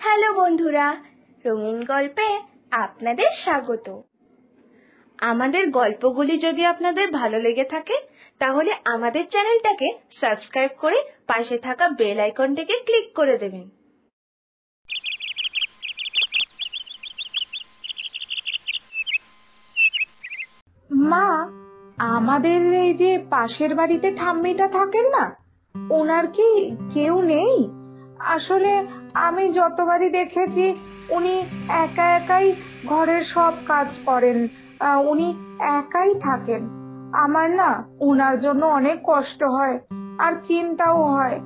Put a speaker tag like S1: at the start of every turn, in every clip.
S1: Hello বন্ধুরা, রঙিন গল্পে আপনাদের স্বাগত। আমাদের গল্পগুলি যদি আপনাদের ভালো লেগে থাকে তাহলে আমাদের চ্যানেলটাকে সাবস্ক্রাইব করে পাশে থাকা বেল আইকনটিকে ক্লিক করে দেবেন।
S2: মা, আমাদের এই যে পাশের বাড়িতে ঠাম্মিটা থাকেন না, ওনার কি কেউ নেই? আসলে আমি যতবারই দেখেছি উনি একা একাই ঘরের সব কাজ করেন, উনি একাই থাকেন। আমার না ওনার জন্য অনেক কষ্ট হয় আর চিন্তাও হয়।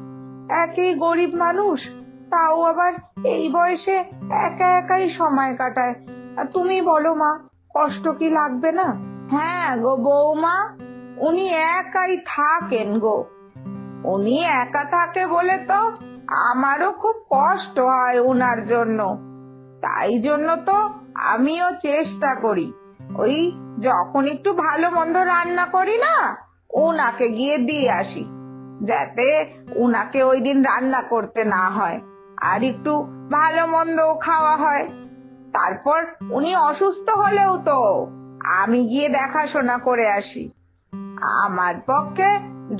S2: একই গরিব মানুষ, তাও আবার এই বয়সে একা একাই সময় কাটায়। তুমি বলো মা, কষ্ট কি লাগবে না? হ্যাঁ গো বৌমা, উনি একাই থাকেন গো। উনি একা থাকে বলে তো আমারও খুব কষ্ট হয় ওনার জন্য। তাই জন্য তো আমিও চেষ্টা করি, ওই যখন একটু ভালো মন্দ রান্না করি না, ওনাকে গিয়ে দিয়ে আসি, যাতে উনাকে ওই দিন রান্না করতে না হয় আর একটু ভালো মন্দ খাওয়া হয়। তারপর উনি অসুস্থ হলেও তো আমি গিয়ে দেখাশোনা করে আসি। আমার পক্ষে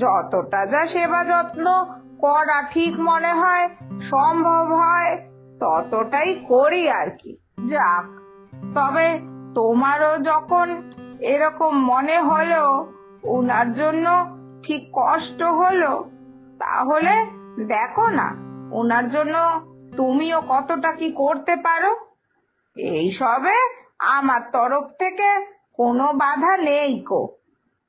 S2: যতটা যা সেবা যত্ন করা ঠিক মনে হয়, সম্ভব হয়, ততটাই করি আর কি। যাক, তবে তোমারও যখন এরকম মনে হলো উনার জন্য ঠিক কষ্ট হলো, তাহলে দেখো না উনার জন্য তুমিও কতটা কি করতে পারো। এইসবে আমার তরফ থেকে কোনো বাধা নেই কো।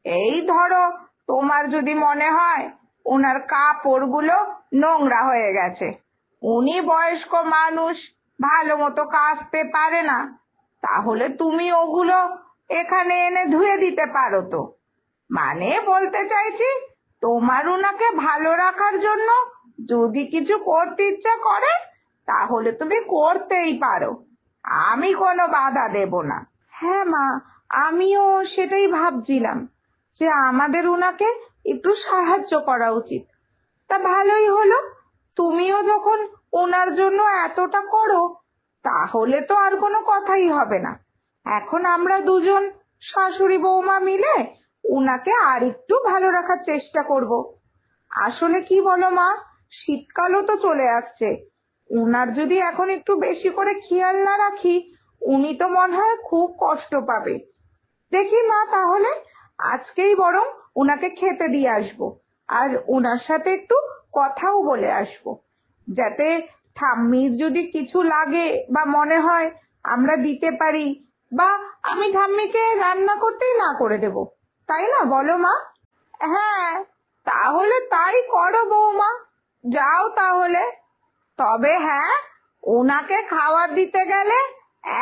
S2: এই ধরো, তোমার যদি মনে হয় ওনার কাপড়গুলো নোংরা হয়ে গেছে, উনি বয়স্ক মানুষ, ভালো মতো কাচতে পারে না, তাহলে তুমি ওগুলো এখানে এনে ধুয়ে দিতে পারো তো। মানে বলতে চাইছি, তোমার উনাকে ভালো রাখার জন্য যদি কিছু করতে ইচ্ছা করে তাহলে তুমি করতেই পারো, আমি কোনো বাধা দেব না। হ্যাঁ মা, আমিও সেটাই ভাবছিলাম যে আমাদের উনাকে একটু সাহায্য করা উচিত। তা ভালোই হলো, তুমিও যখন ওনার জন্য এতটা করো, তাহলে তো আর কোনো কথাই হবে না। এখন আমরা দুজন শাশুড়ি বৌমা মিলে উনাকে আর একটু ভালো রাখার চেষ্টা করব। আসলে কি বলো মা, শীতকালও তো চলে আসছে, উনার যদি এখন একটু বেশি করে খেয়াল না রাখি, উনি তো মনে হয় খুব কষ্ট পাবে। দেখি মা, তাহলে আজকেই বরং উনাকে খেতে দিয়ে আসবো, আর ওনার সাথে একটু কথাও বলে আসবো, যাতে ঠাম্মির যদি কিছু লাগে বা মনে হয় আমরা দিতে পারি, বা আমি ঠাম্মিকে রান্না করতেই না করে দেব, তাই না বলো মা? হ্যাঁ, তাহলে তাই করো বৌমা, যাও তাহলে। তবে হ্যাঁ, ওনাকে খাবার দিতে গেলে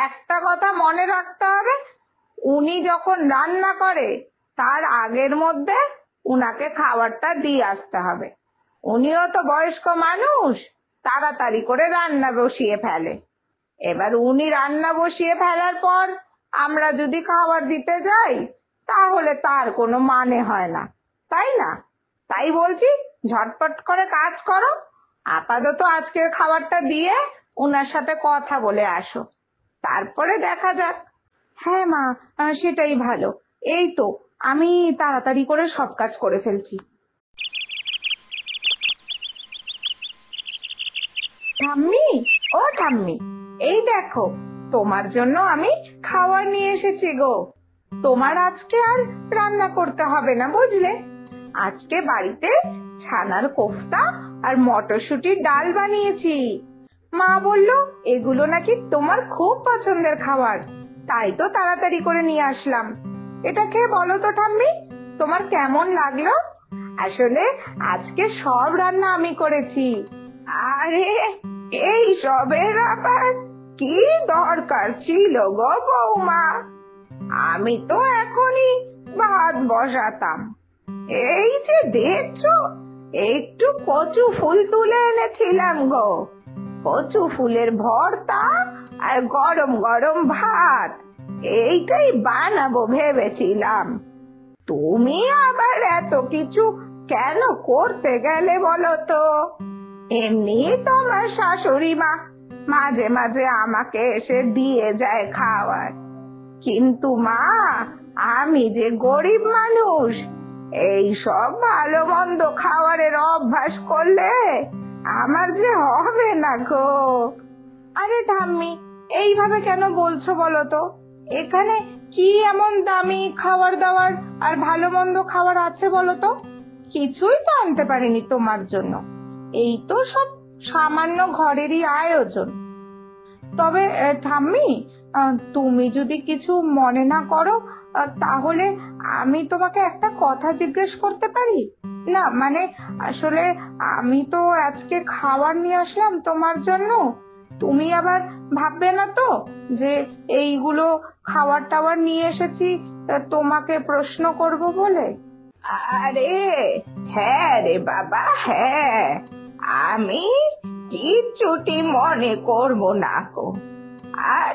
S2: একটা কথা মনে রাখতে হবে, উনি যখন রান্না করে তার আগের মধ্যে উনাকে খাবারটা দিয়ে আসতে হবে। উনিও তো বয়স্ক মানুষ, তাড়াতাড়ি করে রান্না বসিয়ে ফেলে। এবার উনি রান্না বসিয়ে ফেলার পর আমরা যদি খাবার দিতে যাই, তাহলে তার কোনো মানে হয় না, তাই না? তাই বলছি, ঝটপট করে কাজ করো, আপাতত আজকের খাবারটা দিয়ে ওনার সাথে কথা বলে আসো, তারপরে দেখা যাক। হ্যাঁ মা, সেটাই ভালো। এই তো আমি তাড়াতাড়ি করে সব কাজ করে ফেলছি। ঠাম্মি, ও ঠাম্মি, এই দেখো তোমার জন্য আমি খাবার নিয়ে এসেছি গো। তোমার আজকে আর রান্না করতে হবে না, বুঝলে? আজকে বাড়িতে ছানার কোফতা আর মটরশুটির ডাল বানিয়েছি। মা বললো এগুলো নাকি তোমার খুব পছন্দের খাবার, তাই তো তাড়াতাড়ি করে নিয়ে আসলাম। এটা খেয়ে বলো তো ঠাম্মি, তোমার কেমন লাগলো? আসলে আজকে সব রান্না আমি করেছি। আরে, এই সবের আবার কি দরকার ছিল গো বৌমা? আমি তো এখনই ভাত বসাতাম। এই যে দেখছো, একটু কচু ফুল তুলে এনেছিলাম গো, কচু ফুলের ভর্তা আর গরম গরম ভাত, এইটাই বানাবো ভেবেছিলাম। তুমি আবার এত কিছু কেন করতে গেলে বলো তো? এমনি তোমার শাশুড়ি মা মাঝে মাঝে আমাকে এসে দিয়ে যায় খাবার। কিন্তু মা, আমি যে গরিব মানুষ, এই সব ভালো মন্দ খাবারের অভ্যাস করলে আমার যে হবে না গো। আরে ঠাম্মি, এইভাবে কেন বলছো বলো তো? এখানে কি এমন দামি খাবার দাবার আর ভালো মন্দ খাবার আছে বলো তো? কিছুই তো আনতে পারিনি তোমার জন্য, এই তো সব সামান্য ঘরেরই আয়োজন। তবে ঠাম্মি, তুমি যদি কিছু মনে না করো, তাহলে আমি তোমাকে একটা কথা জিজ্ঞেস করতে পারি? না মানে, আসলে আমি তো আজকে খাবার নিয়ে আসলাম তোমার জন্য, তুমি আবার ভাববে না তো যে এইগুলো খাবার টাবার নিয়ে এসেছি তোমাকে প্রশ্ন করব বলে? আরে হ্যাঁ রে বাবা, হ্যাঁ, আমি কিচ্ছুটি মনে করব না গো। আর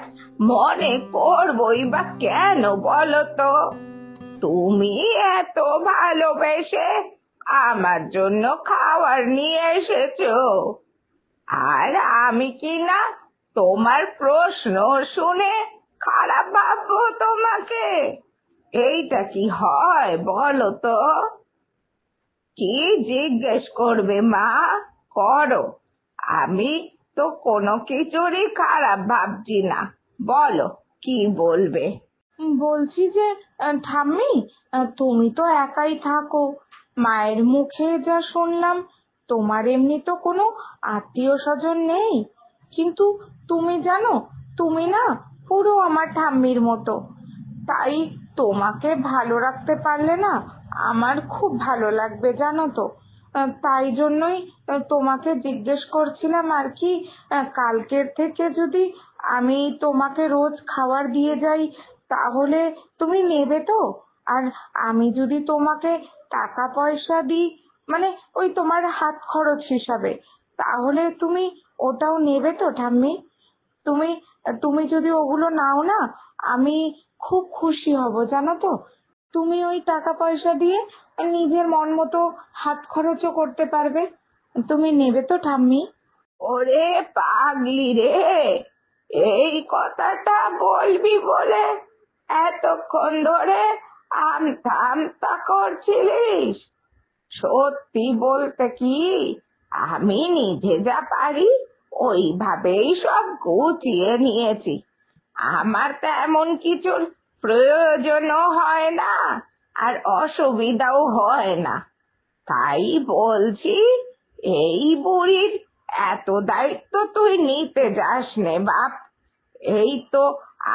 S2: মনে করবই বা কেন বলো তো? তুমি এত ভালোবেসে আমার জন্য খাবার নিয়ে এসেছো, আর আমি কি না তোমার প্রশ্ন শুনে খারাপ ভাববো তোমাকে? এইটা কি হয় বলো তো? কি জিজ্ঞেস করবে মা, করো, আমি তো কোনো কিছুরই খারাপ ভাবছি না, বলো কি বলবে। বলছি যে ঠাম্মি, তুমি তো একাই থাকো, মায়ের মুখে যা শুনলাম তোমার এমনি তো কোনো আত্মীয় স্বজন নেই, কিন্তু তুমি জানো, তুমি না পুরো আমার ঠাম্মির মতো। তাই তোমাকে ভালো রাখতে পারলে না আমার খুব ভালো লাগবে জানো তো। তাই জন্যই তোমাকে জিজ্ঞেস করছিলাম আর কি, কালকের থেকে যদি আমি তোমাকে রোজ খাবার দিয়ে যাই তাহলে তুমি নেবে তো? আর আমি যদি তোমাকে টাকা পয়সা দিই, মানে ওই তোমার হাত খরচ হিসাবে, তাহলে তুমি ওটাও নেবে তো ঠাম্মি? তুমি তুমি যদি ওগুলো নাও না, আমি খুব খুশি হব জানো তো। তুমি ওই টাকা পয়সা দিয়ে নিজের মন মতো হাত খরচও করতে পারবে। তুমি নেবে তো ঠাম্মি? ওরে পাগলি রে, এই কথাটা বলবি বলে এতক্ষণ ধরে আমতা আমতা করছিলিস? সত্যি বলতে কি, আমি নিজে যা পারি ওইভাবেই সব গুছিয়ে নিয়েছি। আমার তেমন কিছুর প্রয়োজনও হয় না, আর অসুবিধাও হয় না। তাই বলছি, এই বুড়ির এত দায়িত্ব তুই নিতে যাস নে বাপ। এই তো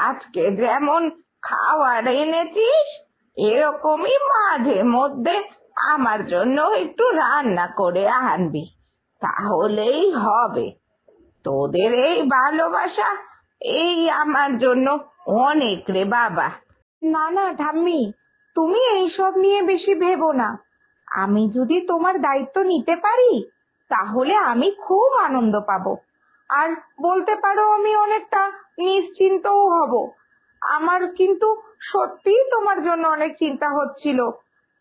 S2: আজকে যেমন খাবার এনেছিস, এরকমই মাঝে মধ্যে আমার জন্য একটু রান্না করে আনবি, তাহলেই হবে। তোদের এই ভালোবাসা, এই আমার জন্য অনেক রে বাবা। না না ঠাম্মি, তুমি এইসব নিয়ে বেশি ভেবো না। আমি যদি তোমার দায়িত্ব নিতে পারি তাহলে আমি খুব আনন্দ পাবো, আর বলতে পারো আমি অনেকটা নিশ্চিন্তও হব। আমার কিন্তু সত্যিই তোমার জন্য অনেক চিন্তা হচ্ছিল,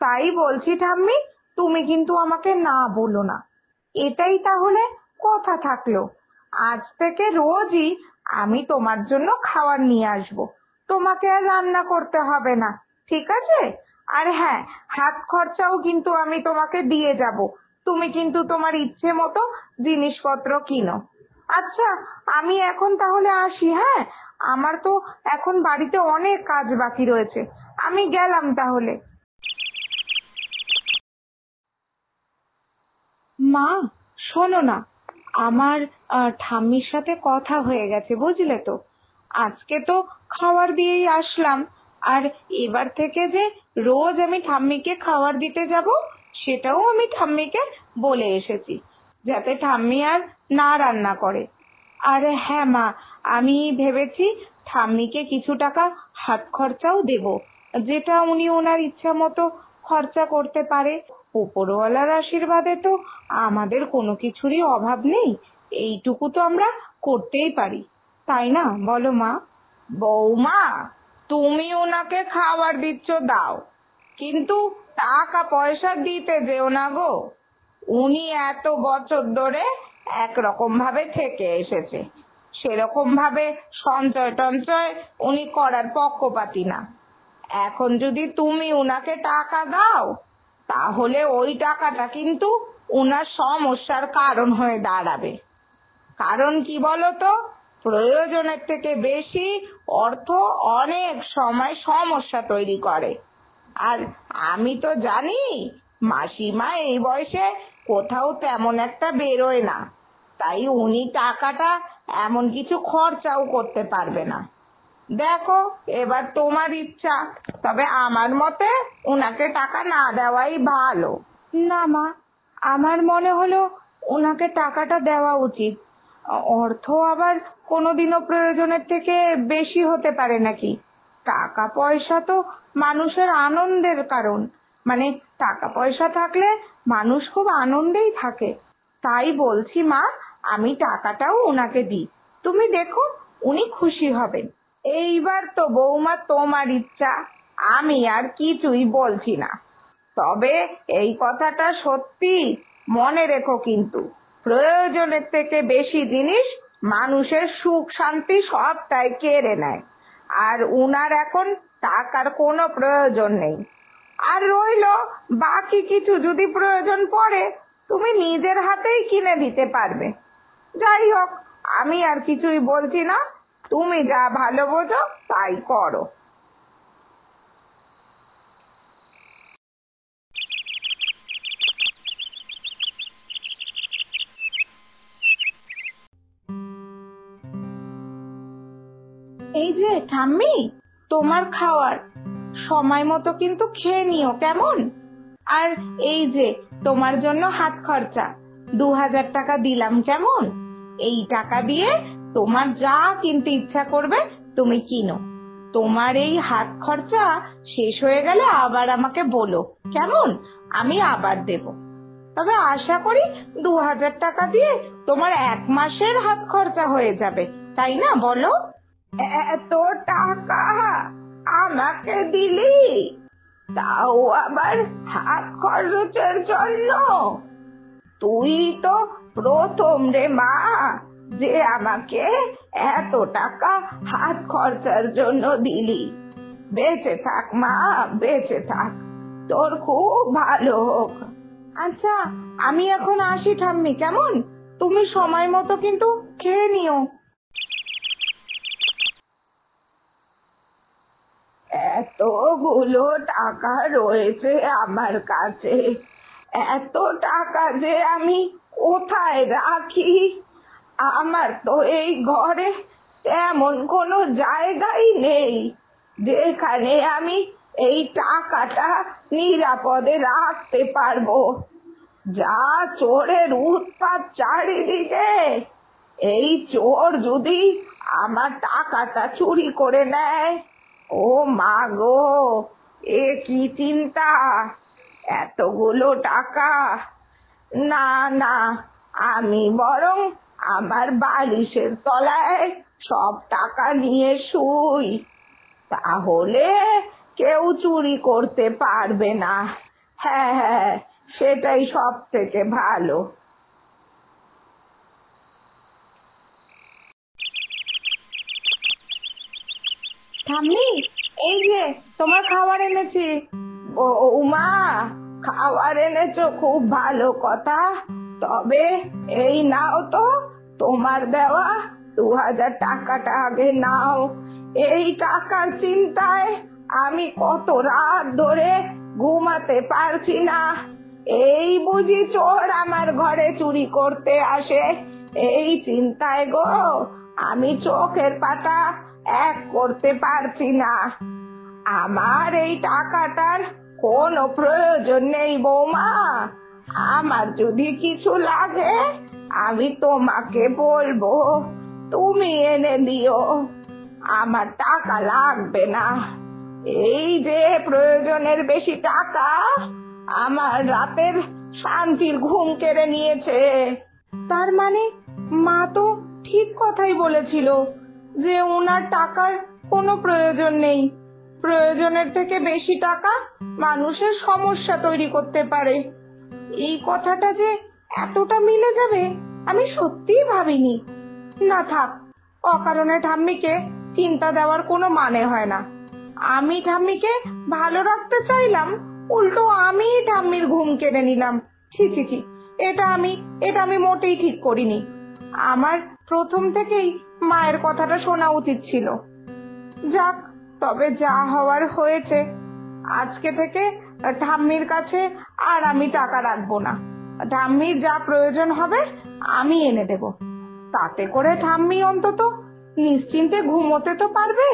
S2: তাই বলছি ঠাম্মি, তুমি কিন্তু আমাকে না বলো না। এটাই তাহলে কথা থাকলো, আজ থেকে রোজই আমি তোমার জন্য খাবার নিয়ে আসবো, তোমাকে আর রান্না করতে হবে না, ঠিক আছে? আর হ্যাঁ, হাত খরচাও কিন্তু আমি তোমাকে দিয়ে যাব, তুমি কিন্তু তোমার ইচ্ছে মতো জিনিসপত্র কিনো। আচ্ছা, আমি এখন তাহলে আসি, হ্যাঁ? আমার তো এখন বাড়িতে অনেক কাজ বাকি রয়েছে, আমি গেলাম তাহলে। মা, শোনো না, আমার ঠাম্মির সাথে কথা হয়ে গেছে বুঝলে তো। আজকে তো খাবার দিয়েই আসলাম, আর এবার থেকে যে রোজ আমি ঠাম্মিকে খাবার দিতে যাব সেটাও আমি ঠাম্মিকে বলে এসেছি, যাতে ঠাম্মি আর না রান্না করে। আর হ্যাঁ মা, আমি ভেবেছি ঠাম্মিকে কিছু টাকা হাত খরচাও দেব, যেটা উনি ওনার ইচ্ছা মতো খরচা করতে পারে। উপরওয়ালার আশীর্বাদে তো আমাদের কোনো কিছুরই অভাব নেই, এইটুকু তো আমরা করতেই পারি, তাই না বলো মা? বৌমা, তুমি ওনাকে খাবার দিচ্ছ দাও, কিন্তু টাকা পয়সা দিতে যেও না গো। উনি এত বছর ধরে একরকম ভাবে থেকে এসেছে, সেরকম ভাবে সঞ্চয় টঞ্চয় উনি করার পক্ষপাতী না। এখন যদি তুমি উনাকে টাকা দাও তাহলে ওই টাকাটা কিন্তু উনার সমস্যার কারণ হয়ে দাঁড়াবে। কারণ কি বলতো, প্রয়োজনের থেকে বেশি অর্থ অনেক সময় সমস্যা তৈরি করে। আর আমি তো জানি মাসিমা এই বয়সে কোথাও তেমন একটা বেরোয় না, তাই উনি টাকাটা এমন কিছু খরচাও করতে পারবে না। দেখো এবার তোমার ইচ্ছা, তবে আমার মতে উনাকে টাকা না দেওয়াই ভালো। না মা, আমার মনে হলো ওনাকে টাকাটা দেওয়া উচিত। অর্থ আবার কোনোদিনও প্রয়োজনের থেকে বেশি হতে পারে নাকি? টাকা পয়সা তো মানুষের আনন্দের কারণ, মানে টাকা পয়সা থাকলে মানুষ খুব আনন্দেই থাকে। তাই বলছি মা, আমি টাকাটাও ওনাকে দিই, তুমি দেখো উনি খুশি হবেন। এইবার তো বৌমা তোমার ইচ্ছা, আমি আর কিছুই বলছি না। তবে এই কথাটা সত্যি মনে রেখো কিন্তু, প্রয়োজনের থেকে বেশি জিনিস মানুষের সুখ শান্তি সবটাই কেড়ে নেয়। আর উনার এখন টাকার কোনো প্রয়োজন নেই। আর রইলো বাকি কিছু যদি প্রয়োজন পড়ে, তুমি নিজের হাতেই কিনে দিতে পারবে। যাই হোক, আমি আর কিছুই বলছি না, তুমি যা ভালো বোঝো তাই করো। এই যে ঠাম্মি, তোমার খাওয়ার সময় মতো কিন্তু খেয়ে নিও কেমন? আর এই যে তোমার জন্য হাত খরচা 2000 টাকা দিলাম কেমন? এই টাকা দিয়ে তোমার যা কিনতে ইচ্ছা করবে তুমি কিনো। তোমার এই হাত খরচা শেষ হয়ে গেলে আবার আমাকে বলো কেমন, আমি আবার দেব। তবে আশা করি 2000 টাকা দিয়ে তোমার 1 মাসের হাত খরচা হয়ে যাবে, তাই না বলো? এত টাকা আমাকে দিলি, তাও আবার হাত খরচের জন্য? তুই তো প্রথম রে মা, যে আমাকে এত টাকা হাত খরচার জন্য দিলি। বেঁচে থাক মা, বেঁচে থাক, তোর খুব ভালো হোক। আচ্ছা আমি এখন আসি ঠাম্মি কেমন, তুমি সময় মতো কিন্তু খেয়ে নিও। এতগুলো টাকা রয়েছে আমার কাছে, এত টাকা যে আমি কোথায় রাখি? আমার তো এই ঘরে তেমন কোনো জায়গাই নেই যেখানে আমি এই টাকাটা নিরাপদে রাখতে পারবো। যা চোরের উৎপাত চারিদিকে, এই চোর যদি আমার টাকাটা চুরি করে নেয়, ও মা গো, এ কি চিন্তা! এতগুলো টাকা, না না, আমি বরং আমার বালিশের তলায় সব টাকা নিয়ে শুই, তাহলে কেউ চুরি করতে পারবে না। হ্যাঁ হ্যাঁ, সেটাই সব থেকে ভালো। ঠাম্মি, এই যে তোমার খাবার এনেছি। বৌমা, খাবার এনেছো, খুব ভালো কথা। তবে এই নাও তো তোমার দেওয়া 2000 টাকাটা, আগে নাও। এই টাকার চিন্তায় আমি কত রাত ধরে ঘুমাতে পারছি না। এই বুঝি চোর আমার ঘরে চুরি করতে আসে, এই চিন্তায় গো আমি চোখের পাতা এক করতে পারছি না। আমার এই টাকাটার কোনো প্রয়োজন নেই বৌমা, আমার যদি কিছু লাগে আমি তোমাকে বলবো, তুমি এনে দিও। আমার টাকা লাগবে না। এই যে প্রয়োজনের বেশি টাকা আমার রাতের শান্তির ঘুম কেড়ে নিয়েছে। তার মানে মা তো ঠিক কথাই বলেছিল যে ওনার টাকার কোনো প্রয়োজন নেই। প্রয়োজনের থেকে বেশি টাকা মানুষের সমস্যা তৈরি করতে পারে। এই কথাটা যে এতটা মিলে যাবে আমি সত্যিই ভাবিনি। না থাক, অকারণে ঠাম্মিকে চিন্তা দেওয়ার কোনো মানে হয় না। আমি ঠাম্মিকে ভালো রাখতে চাইলাম, উল্টো আমিই ঠাম্মির ঘুম কেড়ে নিলাম। ছি ছি ছি, এটা আমি মোটেই ঠিক করিনি। আমার প্রথম থেকেই মায়ের কথাটা শোনা উচিত ছিল। যাক, তবে যা হওয়ার হয়েছে। আজকে থেকে ঠাম্মির কাছে আর আমি টাকা রাখবো না। ঠাম্মির যা প্রয়োজন হবে আমি এনে দেব। তাতে করে ঠাম্মি অন্তত নিশ্চিন্তে ঘুমোতে তো পারবে।